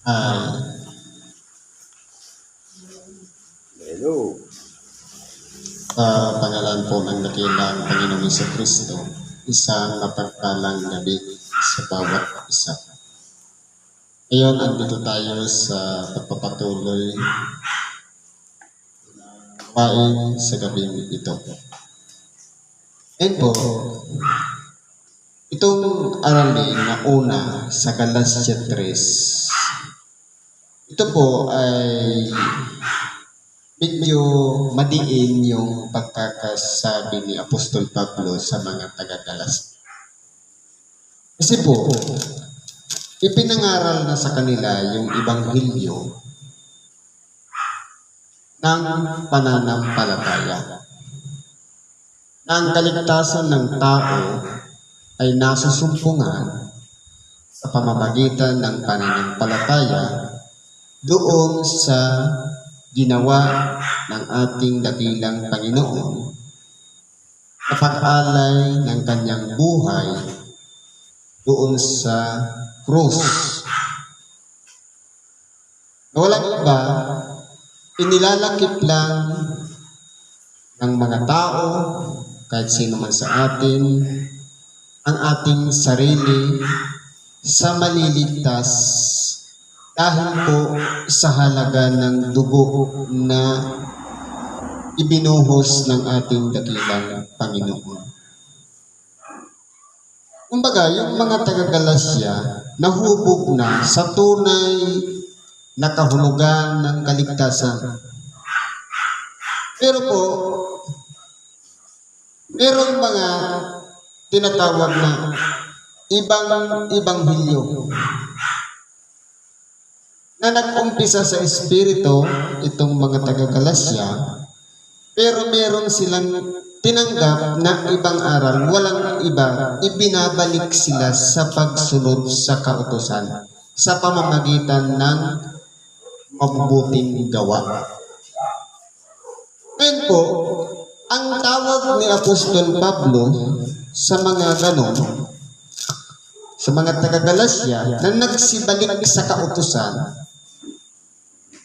Ay, Hello. pangalan po ng dakilang Panginoong Kristo, isang mapagpalang gabi sa bawat isa. Ngayon, andito tayo sa pagpapatuloy pain sa gabing ito. Ngayon po, itong aralin na una sa Galatia 3, ito po ay medyo madiin yung pagkakasabi ni Apostol Pablo sa mga taga-Galatia. Kasi po, ipinangaral na sa kanila yung Ebanghelyo ng pananampalataya. Na ang kaligtasan ng tao ay nasusumpungan sa pamamagitan ng pananampalataya doon sa ginawa ng ating dakilang Panginoon na pag-alay ng kanyang buhay doon sa krus. Walang iba, inilalakip lang ng mga tao, kahit sino man sa atin, ang ating sarili sa maliligtas dahil po sa halaga ng dugo na ibinuhos ng ating dakilang Panginoon. Kumbaga, yung mga taga-Galacia nahubog na sa tunay na kahulugan ng kaligtasan. Pero po, merong mga tinatawag na ibang ebanghelyo na nag-umpisa sa Espiritu, itong mga taga-Galacia, pero meron silang tinanggap na ibang aral, walang iba, ibinabalik sila sa pagsunod sa kautusan sa pamamagitan ng mabubuting gawa. Ngayon po, ang tawag ni Apostol Pablo sa mga ganon, sa mga taga-Galacia na nagsibalik sa kautusan,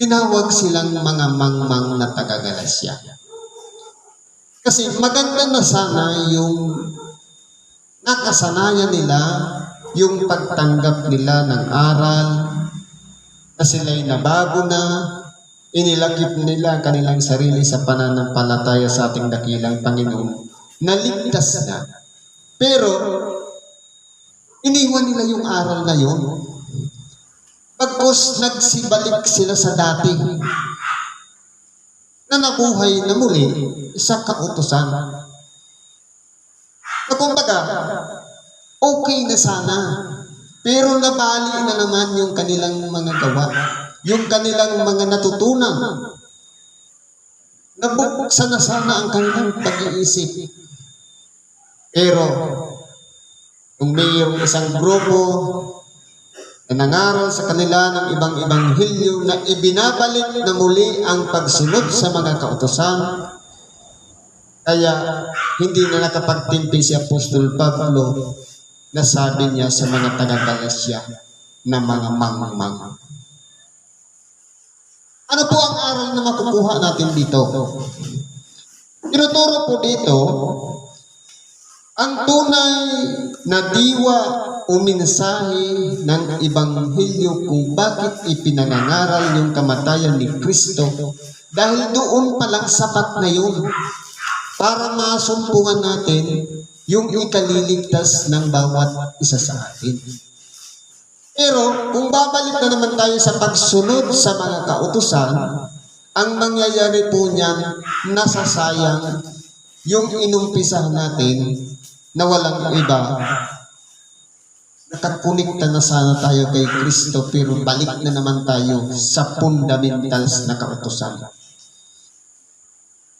tinawag silang mga mangmang na taga-Galacia. Kasi maganda na sana yung nakasanayan nila, yung pagtanggap nila ng aral, na sila'y nabago na, inilakip nila kanilang sarili sa pananampalataya sa ating dakilang Panginoon, naligtas na. Pero, iniwan nila yung aral na yun. Pagkos nagsibalik sila sa dati, na nabuhay na muli sa kautusan. Na kumbaga, okay na sana, pero nabali na naman yung kanilang mga gawa, yung kanilang mga natutunan. Nabuksan na sana ang kanilang pag-iisip. Pero, kung mayroong isang grupo na nangaral sa kanila ng ibang ebanghelyo na ibinabalik na muli ang pagsunod sa mga kautusan, kaya hindi na nakapagtimpi si Apostol Pablo na sabi niya sa mga taga-Galacia na mga mangmang. Ano po ang aral na makukuha natin dito? Tinuturo po dito ang tunay na diwa o mensahe ng ebanghelyo kung bakit ipinangangaral yung kamatayan ni Kristo, dahil doon palang sapat na yun para masumpungan natin yung ikaliligtas ng bawat isa sa atin. Pero kung babalik na naman tayo sa pagsunod sa mga kautusan, ang mangyayari po niyan, nasasayang yung inumpisahan natin na walang iba. Nakakunikta na sana tayo kay Kristo, pero balik na naman tayo sa fundamentals na kautusan.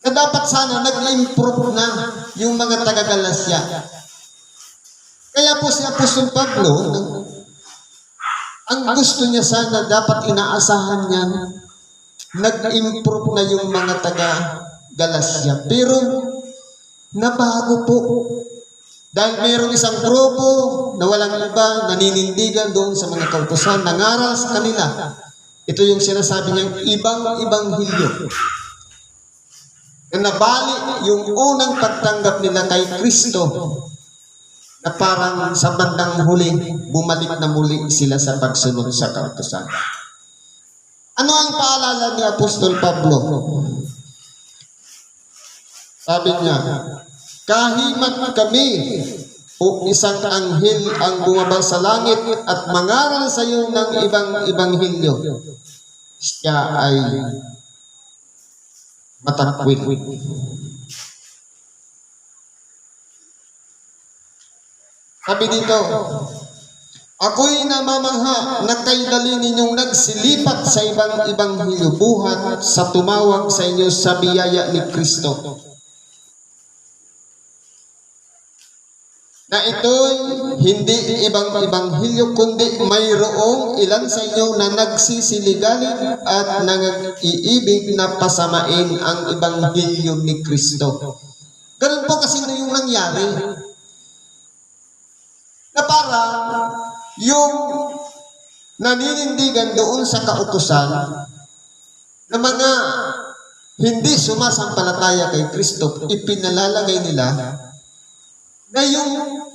Na dapat sana nag-improve na yung mga taga-Galacia. Kaya po si Apostol Pablo, ang gusto niya sana, dapat inaasahan niya, nag-improve na yung mga taga-Galacia. Pero nabago po. Dahil mayroong isang grupo na walang iba, naninindigan doon sa mga kautusan, nangaral sa kanila. Ito yung sinasabi niyang ibang hilyo. Na nabali yung unang pagtanggap nila kay Kristo, na parang sa bandang huli, bumalik na muli sila sa pagsunod sa kautusan. Ano ang paalala ni Apostol Pablo? Sabi niya, kahimat kami o isang anghel ang bumaba sa langit at mangaral sa iyo ng ibang ebanghelyo. Siya ay matakwil. Sabi dito, ako'y namamangha na kay dali ninyong nagsilipat sa ibang ebanghelyo buhat sa tumawag sa inyo sa biyaya ni Kristo. Na ito'y hindi ibang ebanghelyo kundi mayroong ilan sa inyo na nagsisiligalig at nag-iibig na pasamain ang ebanghelyo ni Kristo. Ganun po kasi na yung nangyari. Na parang yung naninindigan doon sa kautusan na mga hindi sumasampalataya kay Kristo, ipinalalagay nila na yung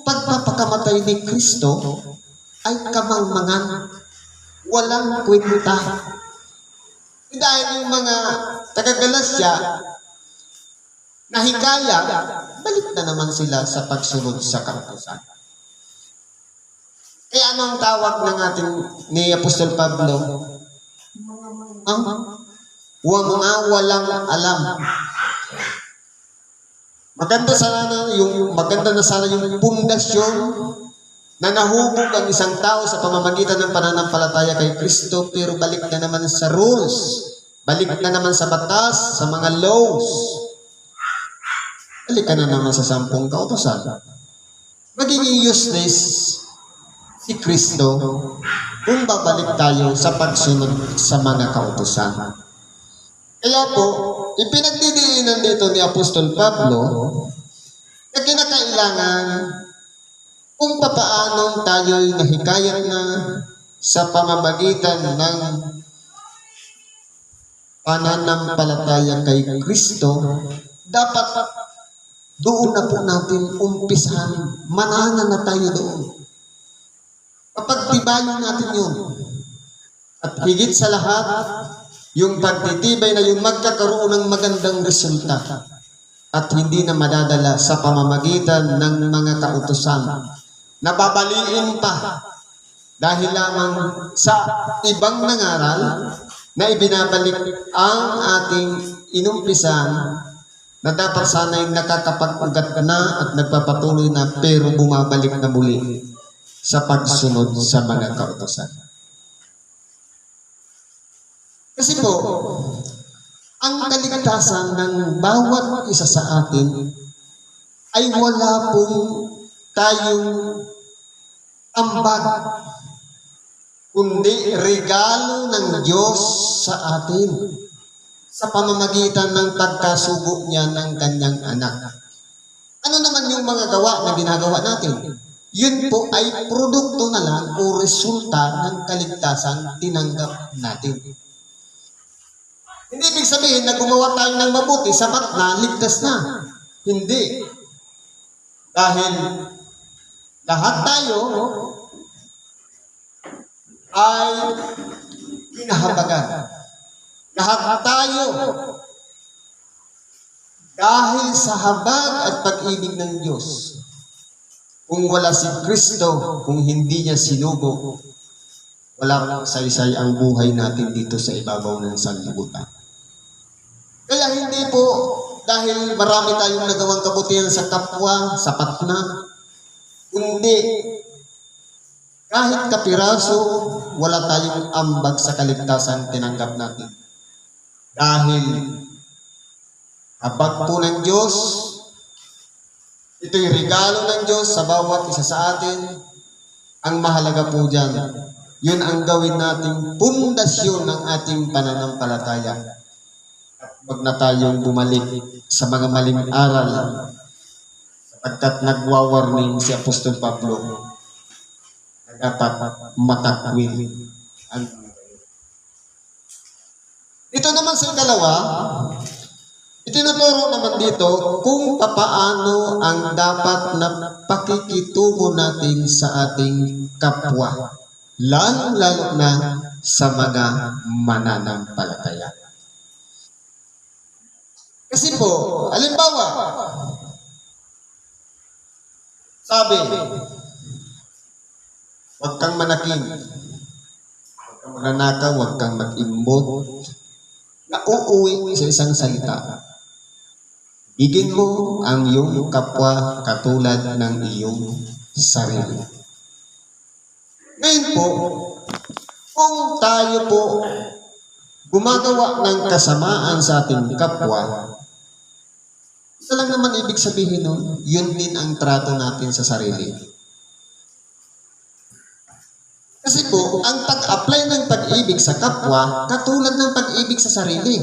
pagpapakamatay ni Kristo ay kamangmangan, walang kwenta. Dahil yung mga taga-Galasya na hikaya, balik na naman sila sa pagsunod sa kautusan. Kaya anong tawag ng ating ni Apostol Pablo? Ang mga walang alam. Maganda na sana yung pundasyon na nahubog ang isang tao sa pamamagitan ng pananampalataya kay Kristo, pero balik na naman sa rules, balik na naman sa batas, sa mga laws, balik ka na naman sa 10 kautusan. Magiging useless si Kristo kung babalik tayo sa pagsunod sa mga kautusan. Kaya po, ipinagdidiinan dito ni Apostol Pablo na kinakailangan kung papaanong tayo'y nahikayat na sa pamamagitan ng pananampalataya kay Kristo, dapat doon na po natin umpisahan, mananan na tayo doon. Kapag tibayan natin yun, at higit sa lahat, yung pagtitibay na yung magkakaroon ng magandang resulta at hindi na madadala sa pamamagitan ng mga kautusan. Nababaliin pa dahil lamang sa ibang nangaral na ibinabalik ang ating inumpisan na dapat sana'y nakakapag-ugat na at nagpapatuloy na pero bumabalik na muli sa pagsunod sa mga kautusan. Kasi po, ang kaligtasan ng bawat isa sa atin ay wala pong tayong ambag, kundi regalo ng Diyos sa atin sa pamamagitan ng pagkasugo niya ng kanyang anak. Ano naman yung mga gawa na ginagawa natin? Yun po ay produkto na lang o resulta ng kaligtasan tinanggap natin. Hindi ibig sabihin na gumawa tayo ng mabuti, sapat na, ligtas na. Hindi. Dahil lahat tayo ay kinahabagan. Lahat tayo dahil sa habag at pag-ibig ng Diyos. Kung wala si Kristo, kung hindi niya sinugo, walang saysay ang buhay natin dito sa ibabaw ng sanlibutan. Kaya hindi po dahil marami tayong nagawang kabutihan sa kapwa, sapat na. Kundi kahit kapiraso, wala tayong ambag sa kaligtasan tinanggap natin. Dahil habag po ng Diyos, ito'y regalo ng Diyos sa bawat isa sa atin. Ang mahalaga po dyan, yun ang gawin nating pundasyon ng ating pananampalataya. At wag na tayong bumalik sa mga maling aral, sa pagkat nagwa-warning si Apostol Pablo na dapat matakwil ang ito naman sa ikalawa, itinuturo naman dito kung papaano ang dapat na pakikitungo natin sa ating kapwa, lalo na sa mga mananampalataya. Kasi po, halimbawa, sabi, huwag kang manaking, huwag kang mananakaw, huwag kang mag-imbot, na uuwi sa isang salita. Igin mo ang iyong kapwa katulad ng iyong sarili. Ngayon po, kung tayo po gumagawa ng kasamaan sa ating kapwa, ito lang naman ibig sabihin nun, yun din ang trato natin sa sarili. Kasi po, ang pag-apply ng pag-ibig sa kapwa, katulad ng pag-ibig sa sarili.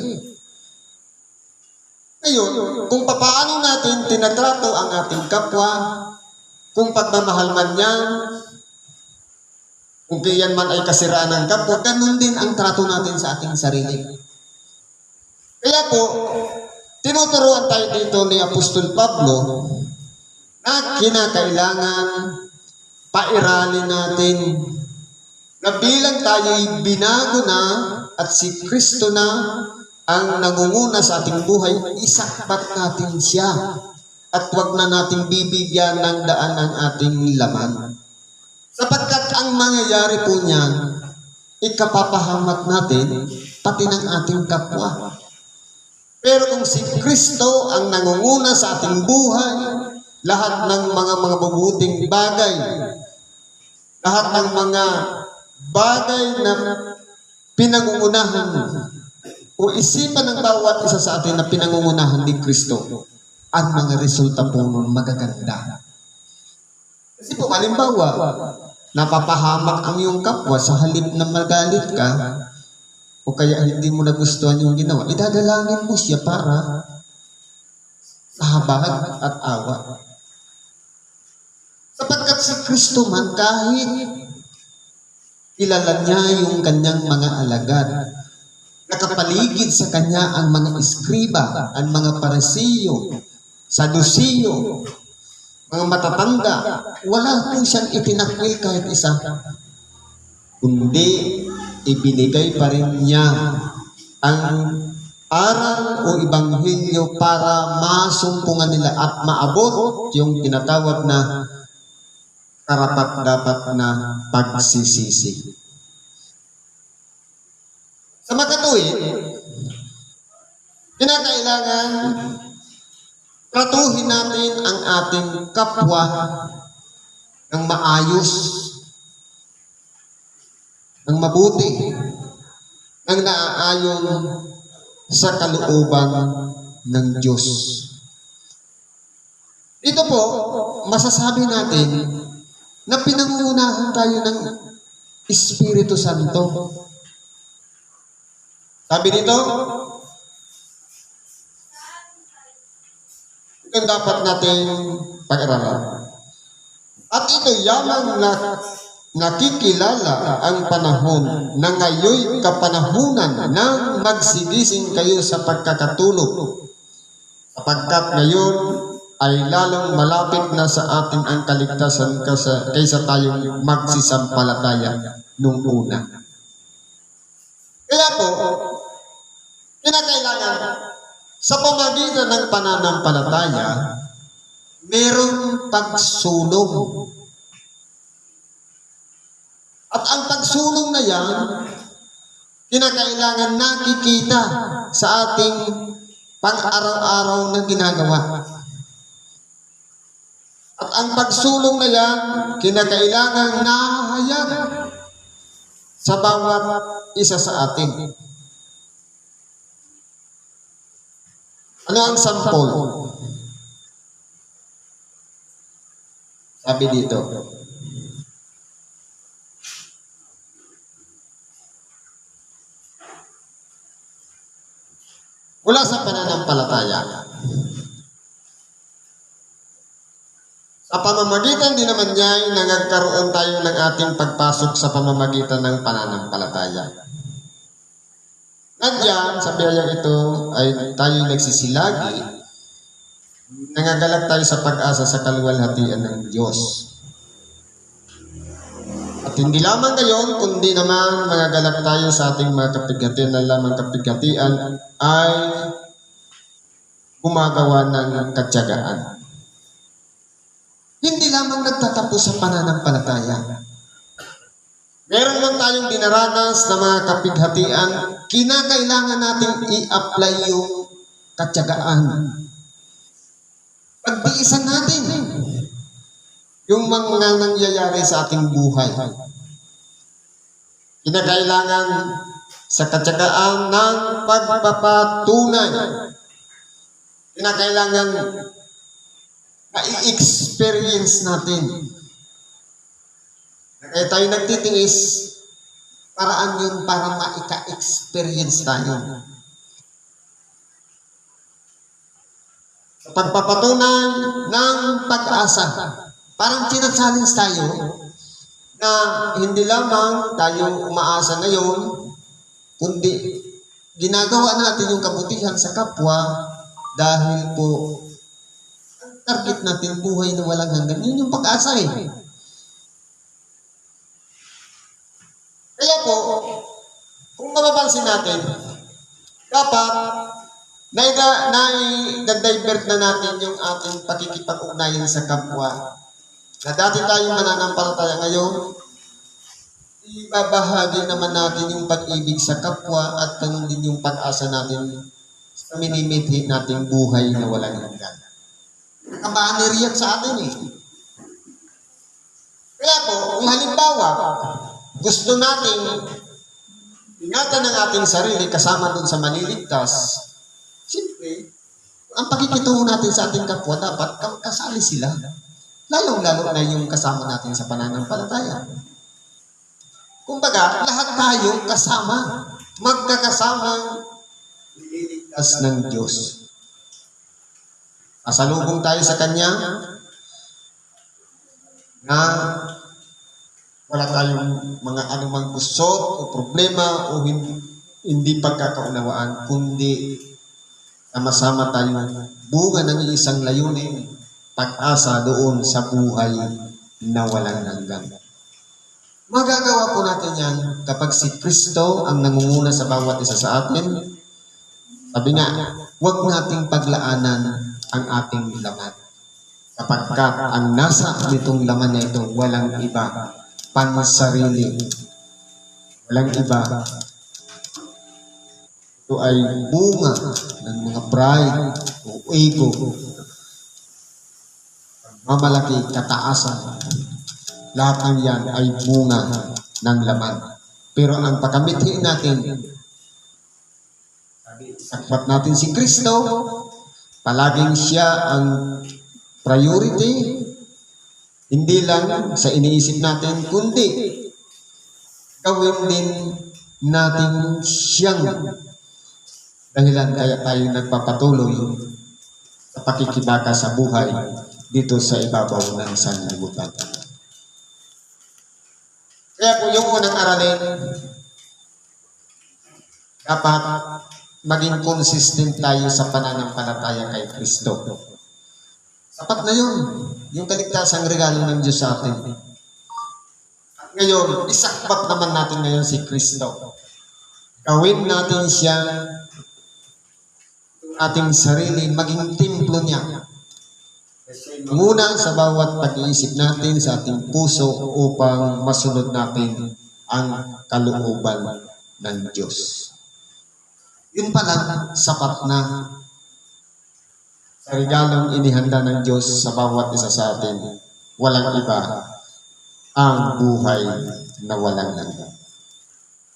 Ngayon, kung paano natin tinatrato ang ating kapwa, kung pagmamahal man yan, kung kiyan man ay kasiraan ng kapwa, ganun din ang trato natin sa ating sarili. Kaya po, tinuturuan tayo dito ni Apostol Pablo na kinakailangan pairalin natin na bilang tayo'y binago na at si Kristo na ang nangunguna sa ating buhay, isakbat natin siya at huwag na nating bibigyan ng daan ang ating laman. Sapagkat ang mangyayari po niyan, ikapapahamak natin pati ng ating kapwa. Pero kung si Kristo ang nangunguna sa ating buhay, lahat ng mga mabubuting bagay, lahat ng mga bagay na pinangungunahan o isipan ng bawat isa sa atin na pinangungunahan ni Kristo, ang mga resulta po nun magaganda. Kasi po, halimbawa, napapahamak ang iyong kapwa sa halip na magalit ka o kaya hindi mo nagustuhan yung ginawa, idadalangin mo siya para sa habag at awa. Sapagkat si Kristo man kahit kilala niya yung kanyang mga alagad. Nakapaligid sa kanya ang mga eskriba, ang mga parisiyo, sadusiyo, mga matatanda. Wala po siyang itinakwil kahit isa. Kundi, ibinigay pa rin niya ang aral o ibanghilyo para masumpungan nila at maabot yung tinatawag na karapat-dapat na pagsisisi. Sa makatuwid, kinakailangan tratuhin natin ang ating kapwa ng maayos, ng mabuti, ng naaayon sa kalooban ng Diyos. Ito po, masasabi natin na pinangungunahan tayo ng Espiritu Santo. Sabi dito, ito dapat natin pag-aralan. At ito yamang nakikilala ang panahon na ngayoy kapanahunan nang magsigising kayo sa pagkakatulog. Sapagkat ngayon ay lalong malapit na sa atin ang kaligtasan kaysa tayong magsisampalataya nung una. Kaya po, kinakailangan sa pamagitan ng pananampalataya, merong pagsulong. At ang pagsulong na yan, kinakailangan nakikita sa ating pang-araw-araw na ginagawa. At ang pagsulong na yan, kinakailangan nahayag sa bawat isa sa atin. Ano ang sampol? Sabi dito, mula sa pananampalataya, Sa pamamagitan din naman niya ay nagkaroon tayo ng ating pagpasok sa pamamagitan ng pananampalataya. Nandiyan, sa biyayang ito ay tayo nagsisilagi, nangagalak tayo sa pag-asa sa kaluwalhatian ng Diyos. At hindi lamang gayon, kundi naman magagalak tayo sa ating mga kapighatian na lamang kapighatian ay gumagawa ng katyagaan. Hindi lamang nagtatapos sa pananampalataya. Meron lang tayong dinaranas na mga kapighatian, kinakailangan natin i-apply yung katyagaan. Pagtiisan natin yung mga nangyayari sa ating buhay. Kinakailangan sa katyagaan ng pagpapatunay. Kinakailangan na-experience natin. Kaya tayo nagtitiis, paraan yun para maika-experience tayo. Sa pagpapatunay ng pag-asa, parang challenge tayo na hindi lamang tayo umaasa ngayon, kundi ginagawa natin yung kabutihan sa kapwa dahil po ang target natin buhay na walang hanggan. Yun yung pag-asa eh. Kaya po, kung mapapansin natin, dapat na-divert na natin yung ating pakikipag-ugnayan sa kapwa. Na dati tayong mananampalataya ngayon, ibabahagi naman natin yung pag-ibig sa kapwa at ganun din yung pag-asa natin sa minimithi nating buhay na walang hanggan. Nakabaniriyan sa atin eh. Kaya po, kung halimbawa, gusto nating ingatan ng ating sarili kasama dun sa maniligtas, siyempre, ang pakikitungo natin sa ating kapwa, dapat kasali sila. Lalong-lalo na yung kasama natin sa pananampalataya. Kumbaga, lahat tayo kasama, magkakasamang nililigtas ng Diyos. Pasalubong tayo sa Kanya na wala tayong mga anumang kusot o problema o hindi pagkakaunawaan, kundi sama-sama tayo bunga ng isang layunin, pag-asa doon sa buhay na walang hanggan. Magagawa po natin yan kapag si Kristo ang nangunguna sa bawat isa sa atin. Sabi nga, huwag nating paglaanan ang ating laman. Kapagkat ang nasa nitong laman na ito, walang iba, pansarili. Walang iba. Ito ay bunga ng mga pride o ego. Mamalaki, kataasan. Lahat ng yan ay bunga ng laman. Pero ang pagkamithi natin, sakpat natin si Kristo, palaging siya ang priority, hindi lang sa iniisip natin, kundi gawin din natin siyang dahilan kaya tayo nagpapatuloy sa pakikibaka sa buhay dito sa ibabaw ng sanlibutan. Kaya po yung unang aralin, dapat maging consistent tayo sa pananampalataya kay Kristo. Sapat na yun. Yung kaligtasang regalo ng Diyos sa atin. At ngayon, isakpat naman natin ngayon si Kristo. Gawin natin siya ating sarili, maging templo niya. Muna sa bawat pag-iisip natin sa ating puso upang masunod natin ang kalooban ng Diyos. Yun pala, sapat na sa regalong inihanda ng Diyos sa bawat isa sa atin. Walang iba ang buhay na walang hanggan.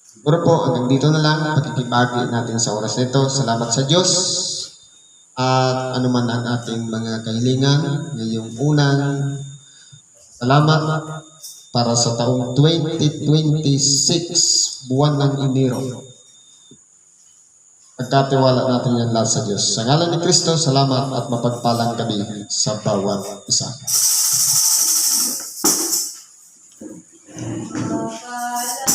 Siguro po, hanggang dito na lang, pakikibagi natin sa oras nito. Salamat sa Diyos. At anuman ang ating mga kahilingan, ngayong unang salamat para sa taong 2026, buwan ng Enero. Pagkatiwala natin yan lahat sa Diyos. Sa ngalan ni Kristo, salamat at mapagpalang gabi sa bawat isa. Mapalad